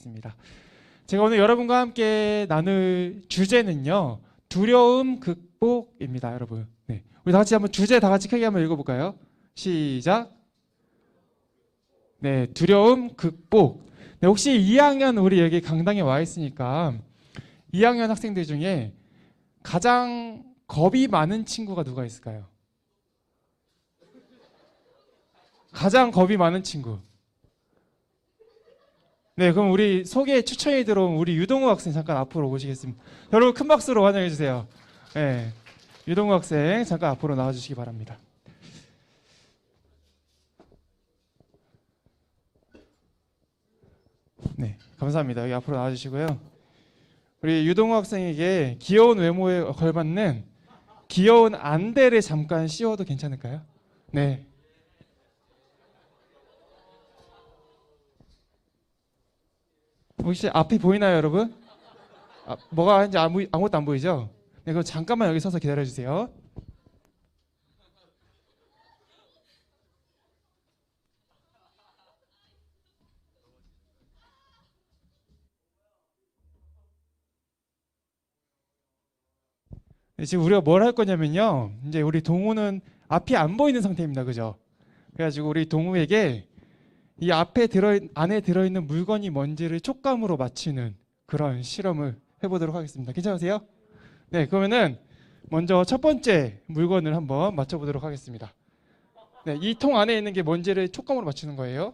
있습니다. 제가 오늘 여러분과 함께 나눌 주제는요, 두려움 극복입니다, 여러분. 네, 우리 다 같이 한번 주제 다 같이 크게 한번 읽어볼까요? 시작. 네, 두려움 극복. 네, 혹시 2학년 우리 여기 강당에 와 있으니까 2학년 학생들 중에 가장 겁이 많은 친구가 누가 있을까요? 가장 겁이 많은 친구. 네, 그럼 우리 소개 추천이 들어온 우리 유동우 학생 잠깐 앞으로 오시겠습니다. 여러분 큰 박수로 환영해 주세요. 네, 유동우 학생 잠깐 앞으로 나와 주시기 바랍니다. 네, 감사합니다. 여기 앞으로 나와 주시고요. 우리 유동우 학생에게 귀여운 외모에 걸맞는 귀여운 안대를 잠깐 씌워도 괜찮을까요? 네. 혹시 앞이 보이나요, 여러분? 뭐가 하는지 아무것도 안 보이죠? 네, 그럼 잠깐만 여기 서서 기다려주세요. 네, 지금 우리가 뭘 할 거냐면요. 이제 우리 동우는 앞이 안 보이는 상태입니다. 그죠? 그래가지고 우리 동우에게 이 안에 들어있는 물건이 뭔지를 촉감으로 맞히는 그런 실험을 해보도록 하겠습니다. 괜찮으세요? 네, 그러면은 먼저 첫 번째 물건을 한번 맞춰보도록 하겠습니다. 네, 이 통 안에 있는 게 뭔지를 촉감으로 맞추는 거예요.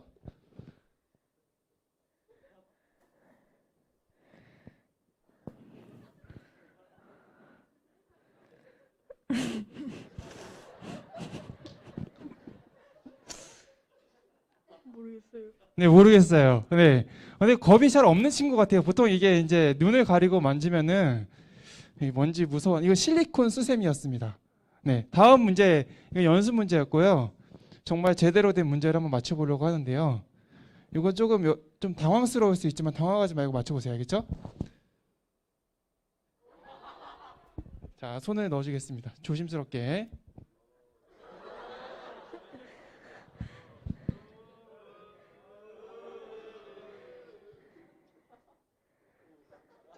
모르겠어요. 네, 모르겠어요. 네, 근데 겁이 잘 없는 친구 같아요. 보통 이게 이제 눈을 가리고 만지면은 뭔지 무서워. 이거 실리콘 수세미였습니다. 네, 다음 문제, 이거 연습 문제였고요. 정말 제대로 된 문제를 한번 맞춰보려고 하는데요. 이거 조금 좀 당황스러울 수 있지만 당황하지 말고 맞춰보세요. 알겠죠? 자, 손을 넣어주겠습니다. 조심스럽게.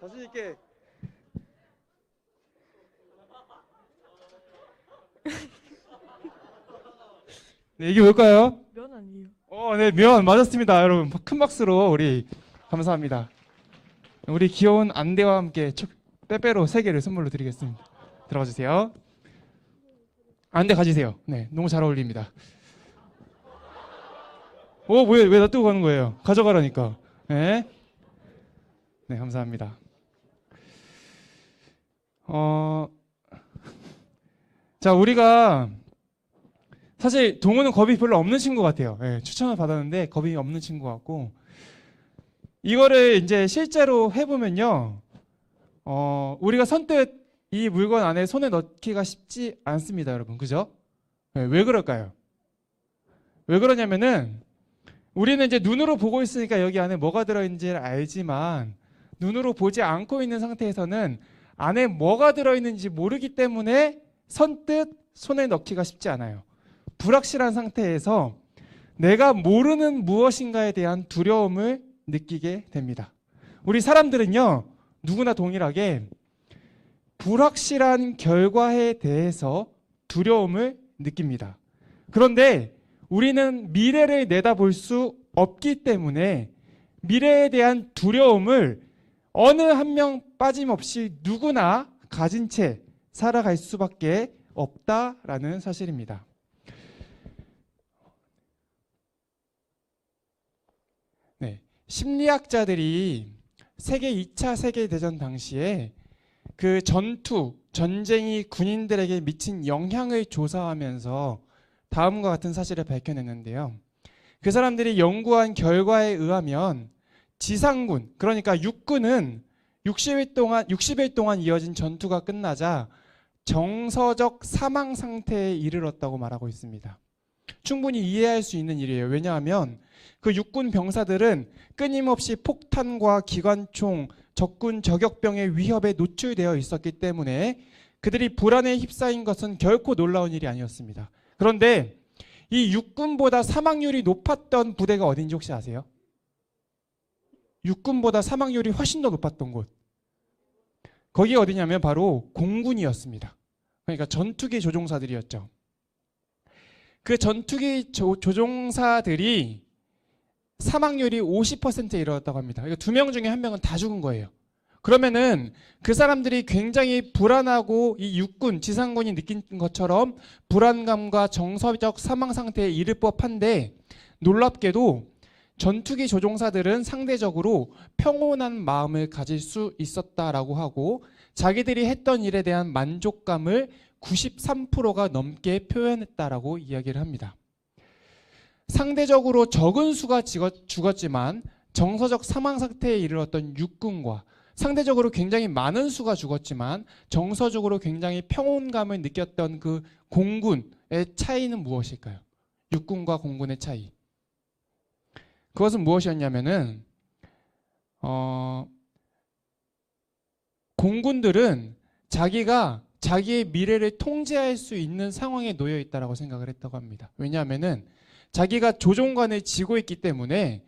자신 있게. 네, 이게 뭘까요? 면 아니에요. 네, 면 맞았습니다, 여러분. 큰 박수로 우리 감사합니다. 우리 귀여운 안대와 함께 빼빼로 3개를 선물로 드리겠습니다. 들어가 주세요. 안대 가지세요. 네, 너무 잘 어울립니다. 뭐야, 왜 놔두고 가는 거예요? 가져가라니까. 네, 네, 감사합니다. 자, 우리가 사실 동우는 겁이 별로 없는 친구 같아요. 네, 추천을 받았는데 겁이 없는 친구 같고, 이거를 이제 실제로 해보면요, 우리가 선뜻 이 물건 안에 손에 넣기가 쉽지 않습니다, 여러분. 그죠? 네, 왜 그럴까요? 왜 그러냐면은 우리는 이제 눈으로 보고 있으니까 여기 안에 뭐가 들어있는지를 알지만 눈으로 보지 않고 있는 상태에서는 안에 뭐가 들어있는지 모르기 때문에 선뜻 손에 넣기가 쉽지 않아요. 불확실한 상태에서 내가 모르는 무엇인가에 대한 두려움을 느끼게 됩니다. 우리 사람들은요, 누구나 동일하게 불확실한 결과에 대해서 두려움을 느낍니다. 그런데 우리는 미래를 내다볼 수 없기 때문에 미래에 대한 두려움을 어느 한 명 빠짐없이 누구나 가진 채 살아갈 수밖에 없다라는 사실입니다. 네, 심리학자들이 세계 2차 세계대전 당시에 그 전쟁이 군인들에게 미친 영향을 조사하면서 다음과 같은 사실을 밝혀냈는데요. 그 사람들이 연구한 결과에 의하면 지상군, 그러니까 육군은 60일 동안 이어진 전투가 끝나자 정서적 사망 상태에 이르렀다고 말하고 있습니다. 충분히 이해할 수 있는 일이에요. 왜냐하면 그 육군 병사들은 끊임없이 폭탄과 기관총, 적군 저격병의 위협에 노출되어 있었기 때문에 그들이 불안에 휩싸인 것은 결코 놀라운 일이 아니었습니다. 그런데 이 육군보다 사망률이 높았던 부대가 어딘지 혹시 아세요? 육군보다 사망률이 훨씬 더 높았던 곳. 거기 어디냐면 바로 공군이었습니다. 그러니까 전투기 조종사들이었죠. 그 전투기 조종사들이 사망률이 50%에 이르렀다고 합니다. 그러니까 2명 중에 1명은 다 죽은 거예요. 그러면은 그 사람들이 굉장히 불안하고 이 육군, 지상군이 느낀 것처럼 불안감과 정서적 사망 상태에 이를 법한데, 놀랍게도 전투기 조종사들은 상대적으로 평온한 마음을 가질 수 있었다라고 하고, 자기들이 했던 일에 대한 만족감을 93%가 넘게 표현했다라고 이야기를 합니다. 상대적으로 적은 수가 죽었지만 정서적 사망 상태에 이르렀던 육군과 상대적으로 굉장히 많은 수가 죽었지만 정서적으로 굉장히 평온감을 느꼈던 그 공군의 차이는 무엇일까요? 육군과 공군의 차이. 그것은 무엇이었냐면은 공군들은 자기가 자기의 미래를 통제할 수 있는 상황에 놓여 있다라고 생각을 했다고 합니다. 왜냐하면은 자기가 조종관을 쥐고 있기 때문에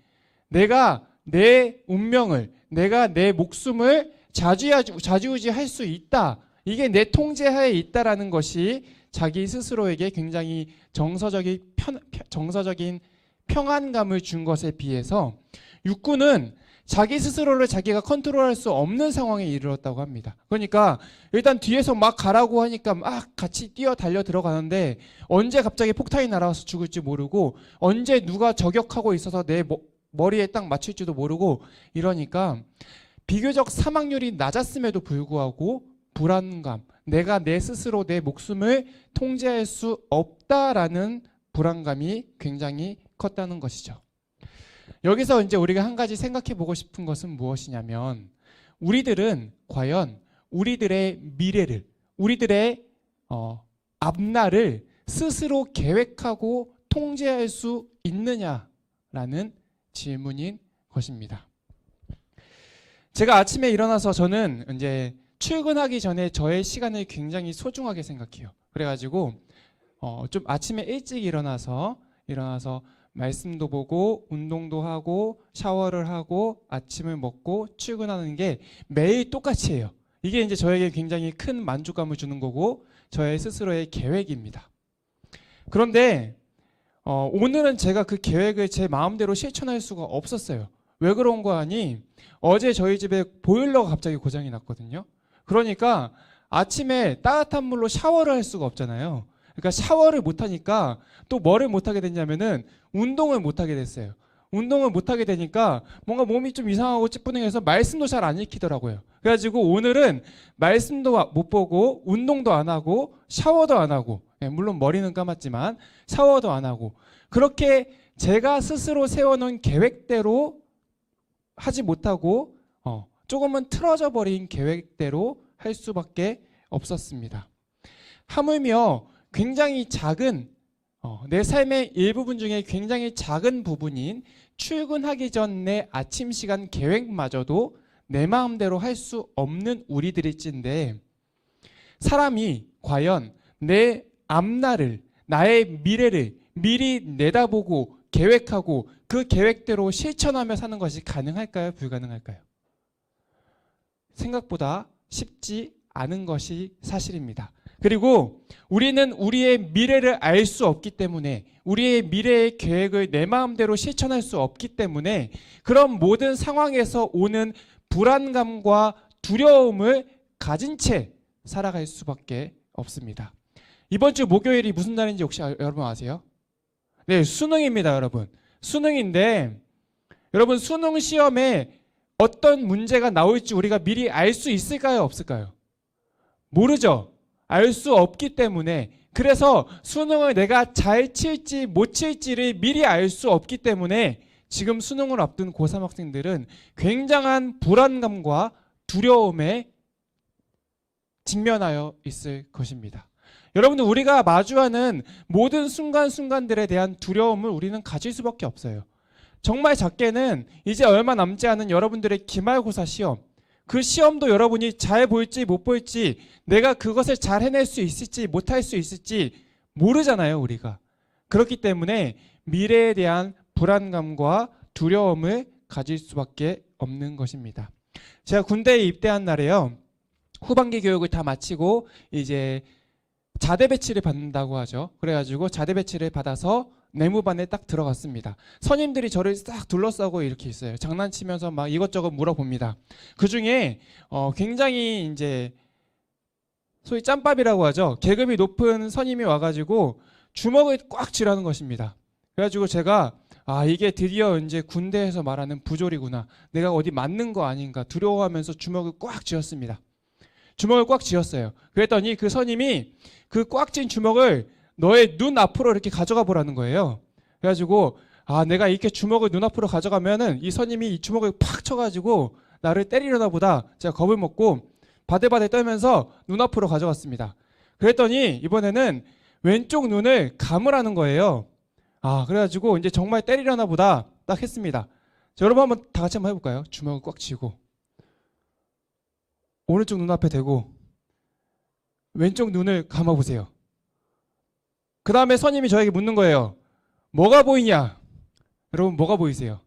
내가 내 운명을, 내가 내 목숨을 좌지우지할 수 있다. 이게 내 통제하에 있다라는 것이 자기 스스로에게 굉장히 정서적인 평안감을 준 것에 비해서 육군은 자기 스스로를 자기가 컨트롤할 수 없는 상황에 이르렀다고 합니다. 그러니까 일단 뒤에서 막 가라고 하니까 막 같이 뛰어 달려 들어가는데 언제 갑자기 폭탄이 날아와서 죽을지 모르고 언제 누가 저격하고 있어서 내 머리에 딱 맞출지도 모르고 이러니까 비교적 사망률이 낮았음에도 불구하고 불안감, 내가 내 스스로 내 목숨을 통제할 수 없다라는 불안감이 굉장히 컸다는 것이죠. 여기서 이제 우리가 한 가지 생각해 보고 싶은 것은 무엇이냐면, 우리들은 과연 우리들의 미래를, 우리들의 앞날을 스스로 계획하고 통제할 수 있느냐라는 질문인 것입니다. 제가 아침에 일어나서 저는 이제 출근하기 전에 저의 시간을 굉장히 소중하게 생각해요. 그래가지고 좀 아침에 일찍 일어나서 말씀도 보고 운동도 하고 샤워를 하고 아침을 먹고 출근하는 게 매일 똑같이 해요. 이게 이제 저에게 굉장히 큰 만족감을 주는 거고 저의 스스로의 계획입니다. 그런데 오늘은 제가 그 계획을 제 마음대로 실천할 수가 없었어요. 왜 그런 거 아니? 어제 저희 집에 보일러가 갑자기 고장이 났거든요. 그러니까 아침에 따뜻한 물로 샤워를 할 수가 없잖아요. 그러니까 샤워를 못하니까 또 뭐를 못하게 됐냐면은 운동을 못하게 됐어요. 운동을 못하게 되니까 뭔가 몸이 좀 이상하고 찌뿌둥해서 말씀도 잘 안 읽히더라고요. 그래가지고 오늘은 말씀도 못 보고 운동도 안 하고 샤워도 안 하고, 물론 머리는 감았지만 샤워도 안 하고, 그렇게 제가 스스로 세워놓은 계획대로 하지 못하고 조금은 틀어져 버린 계획대로 할 수밖에 없었습니다. 하물며 굉장히 작은 내 삶의 일부분 중에 굉장히 작은 부분인 출근하기 전의 아침 시간 계획마저도 내 마음대로 할 수 없는 우리들일진데, 사람이 과연 내 앞날을, 나의 미래를 미리 내다보고 계획하고 그 계획대로 실천하며 사는 것이 가능할까요? 불가능할까요? 생각보다 쉽지 않은 것이 사실입니다. 그리고 우리는 우리의 미래를 알 수 없기 때문에, 우리의 미래의 계획을 내 마음대로 실천할 수 없기 때문에 그런 모든 상황에서 오는 불안감과 두려움을 가진 채 살아갈 수밖에 없습니다. 이번 주 목요일이 무슨 날인지 혹시 여러분 아세요? 네, 수능입니다, 여러분. 수능인데 여러분, 수능 시험에 어떤 문제가 나올지 우리가 미리 알 수 있을까요? 없을까요? 모르죠. 알 수 없기 때문에, 그래서 수능을 내가 잘 칠지 못 칠지를 미리 알 수 없기 때문에 지금 수능을 앞둔 고3 학생들은 굉장한 불안감과 두려움에 직면하여 있을 것입니다. 여러분들, 우리가 마주하는 모든 순간순간들에 대한 두려움을 우리는 가질 수밖에 없어요. 정말 작게는 이제 얼마 남지 않은 여러분들의 기말고사 시험, 그 시험도 여러분이 잘 볼지 못 볼지, 내가 그것을 잘 해낼 수 있을지 못할 수 있을지 모르잖아요, 우리가. 그렇기 때문에 미래에 대한 불안감과 두려움을 가질 수밖에 없는 것입니다. 제가 군대에 입대한 날에요. 후반기 교육을 다 마치고 이제 자대 배치를 받는다고 하죠. 그래가지고 자대 배치를 받아서 내무반에 딱 들어갔습니다. 선임들이 저를 싹 둘러싸고 이렇게 있어요. 장난치면서 막 이것저것 물어봅니다. 그 중에 굉장히 이제 소위 짬밥이라고 하죠. 계급이 높은 선임이 와가지고 주먹을 꽉 쥐라는 것입니다. 그래가지고 제가 이게 드디어 이제 군대에서 말하는 부조리구나. 내가 어디 맞는 거 아닌가 두려워하면서 주먹을 꽉 쥐었습니다. 주먹을 꽉 쥐었어요. 그랬더니 그 선임이 그 꽉 쥔 주먹을 너의 눈 앞으로 이렇게 가져가 보라는 거예요. 그래가지고 내가 이렇게 주먹을 눈 앞으로 가져가면은 이 선임이 이 주먹을 팍 쳐가지고 나를 때리려나 보다. 제가 겁을 먹고 바들바들 떨면서 눈 앞으로 가져갔습니다. 그랬더니 이번에는 왼쪽 눈을 감으라는 거예요. 그래가지고 이제 정말 때리려나 보다 딱 했습니다. 자, 여러분 한번 다 같이 한번 해볼까요? 주먹을 꽉 쥐고 오른쪽 눈앞에 대고 왼쪽 눈을 감아보세요. 그 다음에 선임이 저에게 묻는 거예요. 뭐가 보이냐? 여러분 뭐가 보이세요?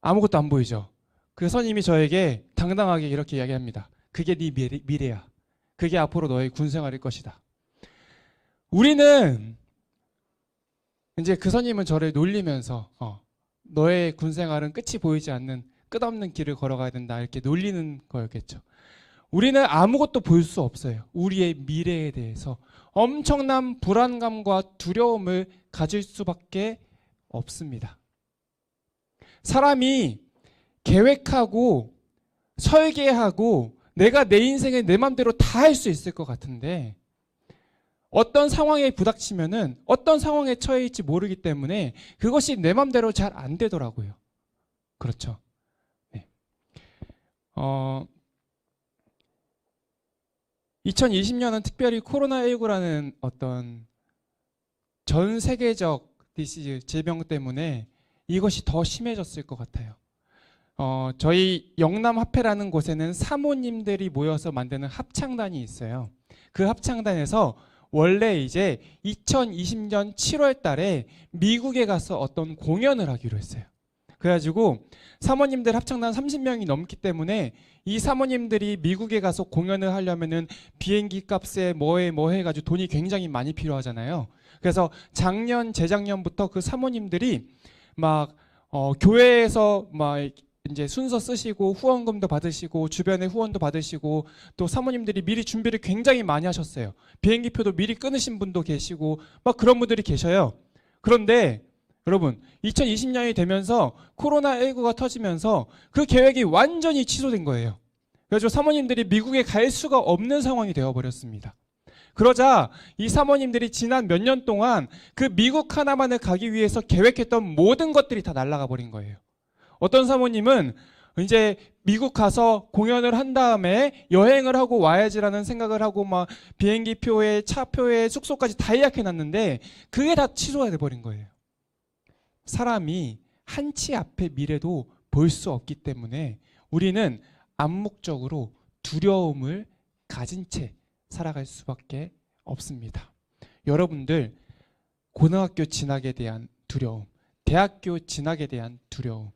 아무것도 안 보이죠? 그 선임이 저에게 당당하게 이렇게 이야기합니다. 그게 네 미래야. 그게 앞으로 너의 군생활일 것이다. 우리는 이제 그 선임은 저를 놀리면서 너의 군생활은 끝이 보이지 않는 끝없는 길을 걸어가야 된다 이렇게 놀리는 거였겠죠. 우리는 아무것도 볼 수 없어요. 우리의 미래에 대해서 엄청난 불안감과 두려움을 가질 수밖에 없습니다. 사람이 계획하고 설계하고 내가 내 인생을 내 맘대로 다 할 수 있을 것 같은데 어떤 상황에 부닥치면은 어떤 상황에 처해 있지 모르기 때문에 그것이 내 맘대로 잘 안 되더라고요. 그렇죠. 네. 2020년은 특별히 코로나19라는 어떤 전 세계적 디시즈, 질병 때문에 이것이 더 심해졌을 것 같아요. 저희 영남합회라는 곳에는 사모님들이 모여서 만드는 합창단이 있어요. 그 합창단에서 원래 이제 2020년 7월 달에 미국에 가서 어떤 공연을 하기로 했어요. 그래가지고 사모님들 합창단 30명이 넘기 때문에 이 사모님들이 미국에 가서 공연을 하려면은 비행기 값에 뭐에 해가지고 돈이 굉장히 많이 필요하잖아요. 그래서 재작년부터 그 사모님들이 막 교회에서 막 이제 순서 쓰시고 후원금도 받으시고 주변에 후원도 받으시고 또 사모님들이 미리 준비를 굉장히 많이 하셨어요. 비행기표도 미리 끊으신 분도 계시고 막 그런 분들이 계셔요. 그런데 여러분 2020년이 되면서 코로나19가 터지면서 그 계획이 완전히 취소된 거예요. 그래서 사모님들이 미국에 갈 수가 없는 상황이 되어버렸습니다. 그러자 이 사모님들이 지난 몇 년 동안 그 미국 하나만을 가기 위해서 계획했던 모든 것들이 다 날아가 버린 거예요. 어떤 사모님은 이제 미국 가서 공연을 한 다음에 여행을 하고 와야지라는 생각을 하고 막 비행기 표에 차표에 숙소까지 다 예약해 놨는데 그게 다 취소가 돼 버린 거예요. 사람이 한치 앞의 미래도 볼 수 없기 때문에 우리는 암묵적으로 두려움을 가진 채 살아갈 수밖에 없습니다. 여러분들 고등학교 진학에 대한 두려움, 대학교 진학에 대한 두려움,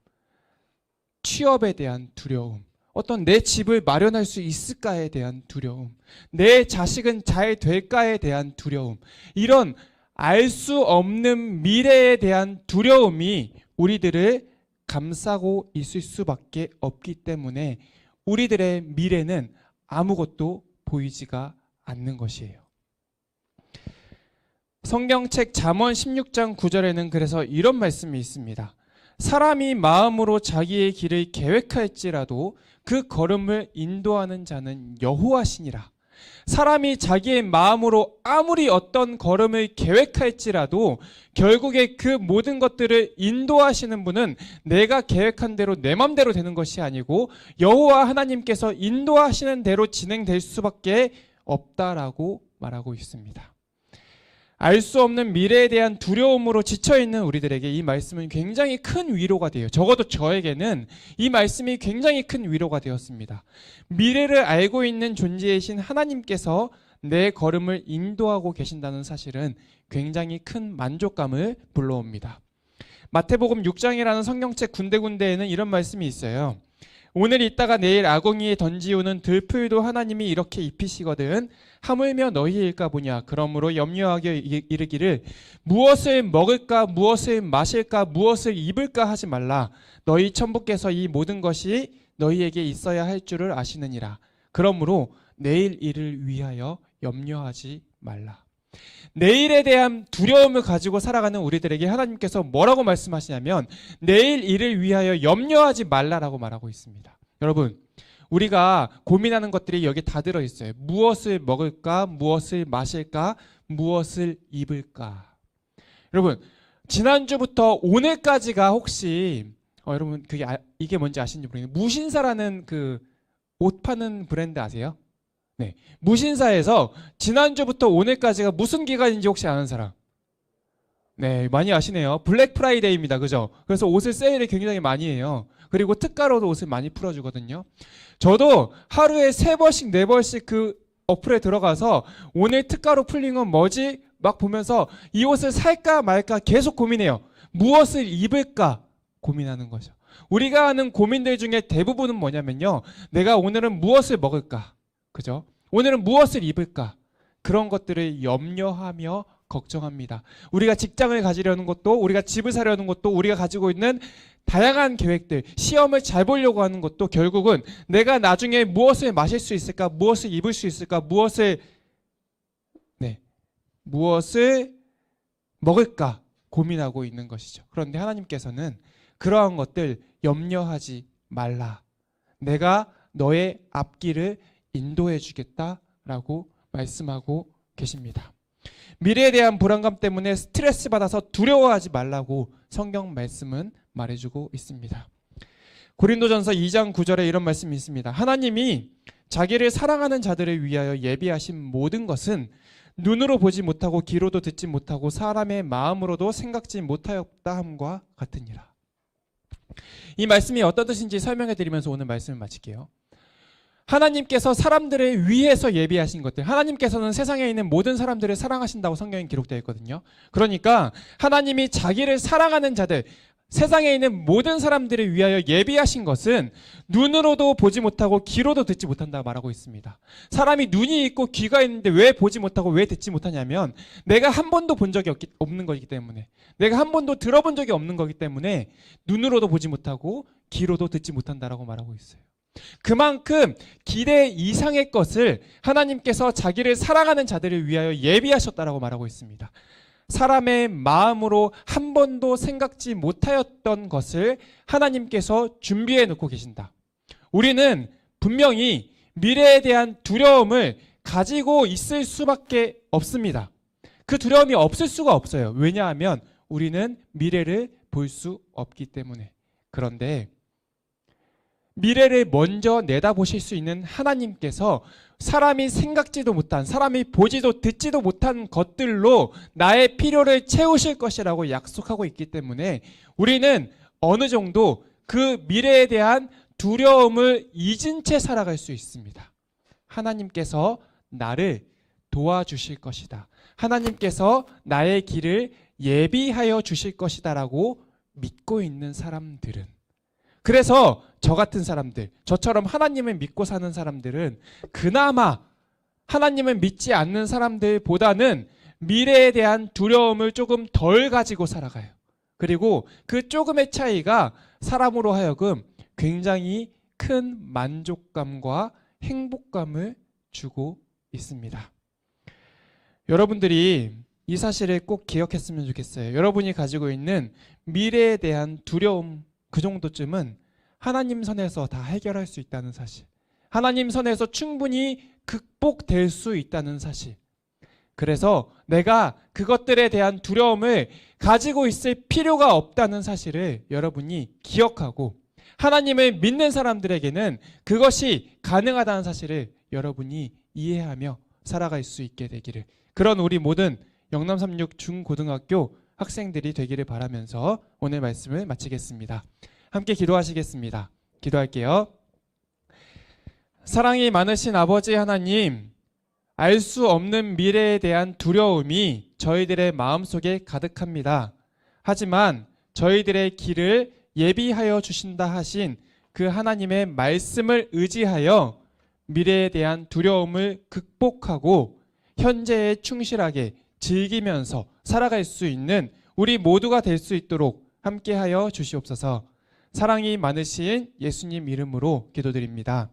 취업에 대한 두려움, 어떤 내 집을 마련할 수 있을까에 대한 두려움, 내 자식은 잘 될까에 대한 두려움, 이런 알 수 없는 미래에 대한 두려움이 우리들을 감싸고 있을 수밖에 없기 때문에 우리들의 미래는 아무것도 보이지가 않는 것이에요. 성경책 잠언 16장 9절에는 그래서 이런 말씀이 있습니다. 사람이 마음으로 자기의 길을 계획할지라도 그 걸음을 인도하는 자는 여호와시니라. 사람이 자기의 마음으로 아무리 어떤 걸음을 계획할지라도 결국에 그 모든 것들을 인도하시는 분은 내가 계획한 대로 내 맘대로 되는 것이 아니고 여호와 하나님께서 인도하시는 대로 진행될 수밖에 없다라고 말하고 있습니다. 알 수 없는 미래에 대한 두려움으로 지쳐있는 우리들에게 이 말씀은 굉장히 큰 위로가 돼요. 적어도 저에게는 이 말씀이 굉장히 큰 위로가 되었습니다. 미래를 알고 있는 존재이신 하나님께서 내 걸음을 인도하고 계신다는 사실은 굉장히 큰 만족감을 불러옵니다. 마태복음 6장이라는 성경책 군데군데에는 이런 말씀이 있어요. 오늘 있다가 내일 아궁이에 던지우는 들풀도 하나님이 이렇게 입히시거든 하물며 너희일까 보냐. 그러므로 염려하게 이르기를 무엇을 먹을까 무엇을 마실까 무엇을 입을까 하지 말라. 너희 천부께서 이 모든 것이 너희에게 있어야 할 줄을 아시느니라. 그러므로 내일 일을 위하여 염려하지 말라. 내일에 대한 두려움을 가지고 살아가는 우리들에게 하나님께서 뭐라고 말씀하시냐면 내일 일을 위하여 염려하지 말라라고 말하고 있습니다. 여러분, 우리가 고민하는 것들이 여기 다 들어있어요. 무엇을 먹을까, 무엇을 마실까, 무엇을 입을까. 여러분, 지난주부터 오늘까지가 혹시 여러분 이게 뭔지 아시는지 모르겠는데 무신사라는 그 옷 파는 브랜드 아세요? 네, 무신사에서 지난주부터 오늘까지가 무슨 기간인지 혹시 아는 사람? 네, 많이 아시네요. 블랙 프라이데이입니다. 그죠? 그래서 옷을 세일을 굉장히 많이 해요. 그리고 특가로도 옷을 많이 풀어주거든요. 저도 하루에 3번씩 4번씩 그 어플에 들어가서 오늘 특가로 풀린 건 뭐지? 막 보면서 이 옷을 살까 말까 계속 고민해요. 무엇을 입을까 고민하는 거죠. 우리가 하는 고민들 중에 대부분은 뭐냐면요, 내가 오늘은 무엇을 먹을까, 그죠? 오늘은 무엇을 입을까, 그런 것들을 염려하며 걱정합니다. 우리가 직장을 가지려는 것도, 우리가 집을 사려는 것도, 우리가 가지고 있는 다양한 계획들, 시험을 잘 보려고 하는 것도 결국은 내가 나중에 무엇을 마실 수 있을까, 무엇을 입을 수 있을까, 무엇을 먹을까 고민하고 있는 것이죠. 그런데 하나님께서는 그러한 것들 염려하지 말라. 내가 너의 앞길을 인도해 주겠다라고 말씀하고 계십니다. 미래에 대한 불안감 때문에 스트레스 받아서 두려워하지 말라고 성경 말씀은 말해주고 있습니다. 고린도전서 2장 9절에 이런 말씀이 있습니다. 하나님이 자기를 사랑하는 자들을 위하여 예비하신 모든 것은 눈으로 보지 못하고 귀로도 듣지 못하고 사람의 마음으로도 생각지 못하였다 함과 같으니라. 이 말씀이 어떤 뜻인지 설명해 드리면서 오늘 말씀을 마칠게요. 하나님께서 사람들을 위해서 예비하신 것들, 하나님께서는 세상에 있는 모든 사람들을 사랑하신다고 성경에 기록되어 있거든요. 그러니까 하나님이 자기를 사랑하는 자들, 세상에 있는 모든 사람들을 위하여 예비하신 것은 눈으로도 보지 못하고 귀로도 듣지 못한다고 말하고 있습니다. 사람이 눈이 있고 귀가 있는데 왜 보지 못하고 왜 듣지 못하냐면 내가 한 번도 본 적이 없는 거기 때문에, 내가 한 번도 들어본 적이 없는 거기 때문에 눈으로도 보지 못하고 귀로도 듣지 못한다라고 말하고 있어요. 그만큼 기대 이상의 것을 하나님께서 자기를 사랑하는 자들을 위하여 예비하셨다라고 말하고 있습니다. 사람의 마음으로 한 번도 생각지 못하였던 것을 하나님께서 준비해 놓고 계신다. 우리는 분명히 미래에 대한 두려움을 가지고 있을 수밖에 없습니다. 그 두려움이 없을 수가 없어요. 왜냐하면 우리는 미래를 볼 수 없기 때문에. 그런데 미래를 먼저 내다보실 수 있는 하나님께서 사람이 생각지도 못한, 사람이 보지도 듣지도 못한 것들로 나의 필요를 채우실 것이라고 약속하고 있기 때문에 우리는 어느 정도 그 미래에 대한 두려움을 잊은 채 살아갈 수 있습니다. 하나님께서 나를 도와주실 것이다. 하나님께서 나의 길을 예비하여 주실 것이다라고 믿고 있는 사람들은, 그래서 저 같은 사람들, 저처럼 하나님을 믿고 사는 사람들은 그나마 하나님을 믿지 않는 사람들보다는 미래에 대한 두려움을 조금 덜 가지고 살아가요. 그리고 그 조금의 차이가 사람으로 하여금 굉장히 큰 만족감과 행복감을 주고 있습니다. 여러분들이 이 사실을 꼭 기억했으면 좋겠어요. 여러분이 가지고 있는 미래에 대한 두려움, 그 정도쯤은 하나님 선에서 다 해결할 수 있다는 사실, 하나님 선에서 충분히 극복될 수 있다는 사실, 그래서 내가 그것들에 대한 두려움을 가지고 있을 필요가 없다는 사실을 여러분이 기억하고 하나님을 믿는 사람들에게는 그것이 가능하다는 사실을 여러분이 이해하며 살아갈 수 있게 되기를, 그런 우리 모든 영남36 중고등학교 학생들이 되기를 바라면서 오늘 말씀을 마치겠습니다. 함께 기도하시겠습니다. 기도할게요. 사랑이 많으신 아버지 하나님, 알 수 없는 미래에 대한 두려움이 저희들의 마음속에 가득합니다. 하지만 저희들의 길을 예비하여 주신다 하신 그 하나님의 말씀을 의지하여 미래에 대한 두려움을 극복하고 현재에 충실하게 즐기면서 살아갈 수 있는 우리 모두가 될 수 있도록 함께하여 주시옵소서. 사랑이 많으신 예수님 이름으로 기도드립니다.